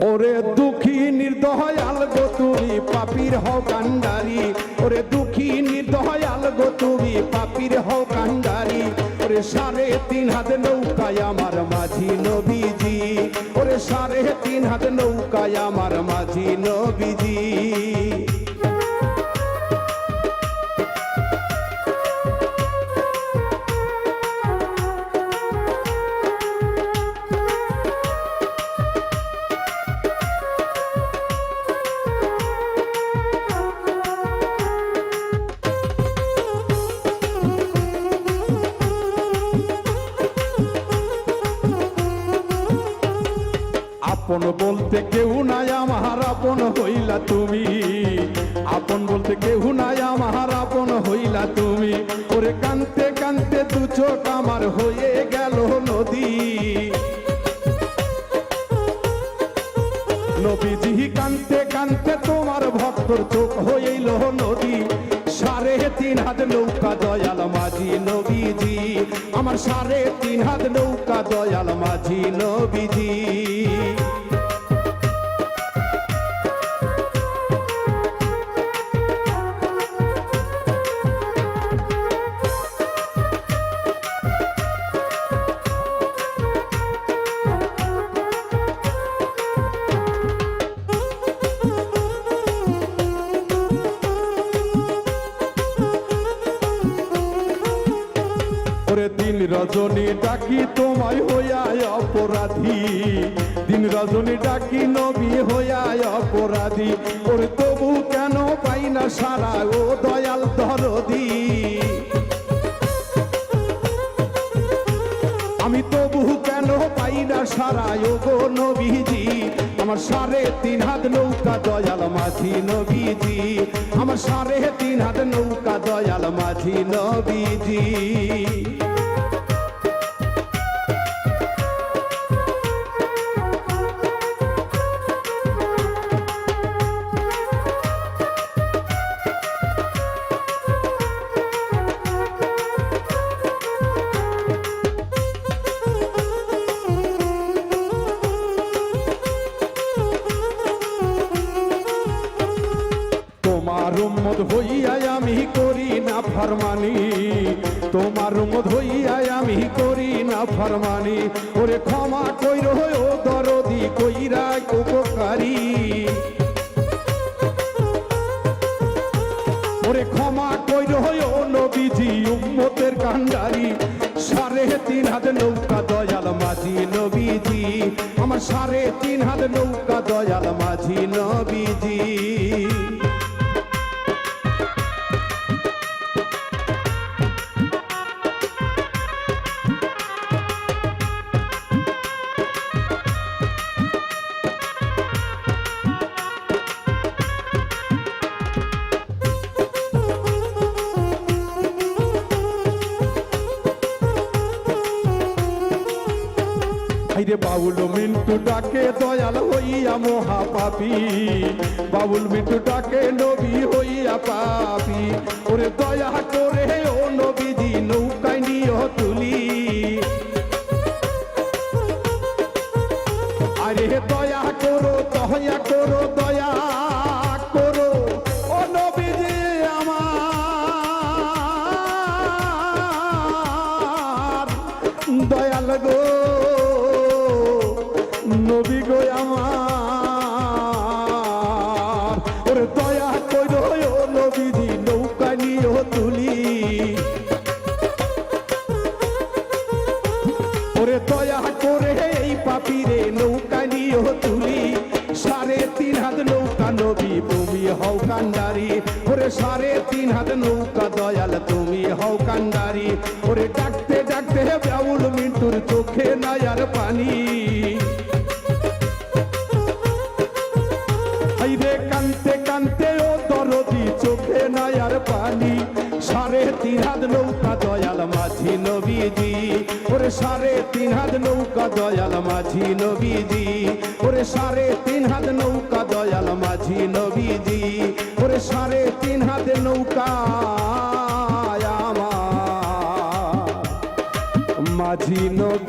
ওরে দুঃখী নির্দয়াল গো তুমি পাপীর হও কান্ডারি, ওরে দুঃখী নির্দয়াল গো তুমি পাপীর হও কান্ডারি। ওরে 3.5 হাত নৌকায় আমার মাঝি নবীজি, ওরে 3.5 হাত নৌকায় আমার মাঝি নবীজি। আপন বলতে কেউ নাই আমার আপন হইলা তুমি, আপন বলতে কেউ নাই আমার আপন হইলা তুমি। ওরে কানতে কানতে দু চোখ আমার হয়ে গেল নদী, নবীজি কানতে কানতে তোমার ভক্তর চোখ হইল নদী। 3.5 হাত নৌকা দয়াল মাঝি নবীজি, আমার 3.5 হাত নৌকা দয়াল মাঝি নবীজি। ওরে দিন রজনী ডাকি তোমায় হইয়া অপরাধী, দিন রজনী ডাকি নবী হইয়া অপরাধী। ওরে তবু কেন পাই না সারা ও দয়াল দরদি, আমি তবু কেন পাই না সারা ও গো নবীজি। আমার 3.5 হাত নৌকা দয়াল মাঝি নবীজি, আমার 3.5 হাত নৌকা দয়াল মাঝি নবীজি। তোমার উম্মত হইয়া আমি করি না ফরমানি, তোমার উম্মত হইয়া আমি করি না ফরমানি। ওরে ক্ষমা কইরো ও দরদি কইরা উপকারী, ওরে ক্ষমা কইরো ও নবীজি উম্মতের কান্ডারি। 3.5 হাত নৌকা দয়াল মাঝি নবীজি, আমার 3.5 হাত নৌকা দয়াল মাঝি নবীজি। আইরে বাউল মিন্টু ডাকে দয়াল হইয়া মহাপাপী, বাউল মিন্টু ডাকে নবী হইয়া পাপী। ওরে দয়া করে ও নবীজি নৌকায় নিয়ে তুলি, আরে দয়া করো দয়া করো দয়া করো ও নবীজি আমার দয়াল গো, নবী গো আমার। ওরে দয়া কইরো ও নবীজি নৌকা নিয়ে তুলি, ওরে দয়া করে এই পাপীরে নৌকা নিয়ে তুলি। 3.5 হাত নৌকা নবী তুমি হও কান্ডারি, ওরে 3.5 হাত নৌকা দয়াল তুমি হও কান্ডারি। ওরে ডাকতে ডাকতে বাউল মিন্টুর চোখে নাই আর পানি, কানতে কানতে ও দরদি চোখে নাই আর পানি। 3.5 হাত নৌকা দয়াল মাঝি নবীজি, ওরে 3.5 হাত নৌকা দয়াল মাঝি নবীজি, ওরে 3.5 হাত নৌকা দয়াল মাঝি নবীজি, ওরে 3.5 হাত নৌকা আমার মাঝি নবী।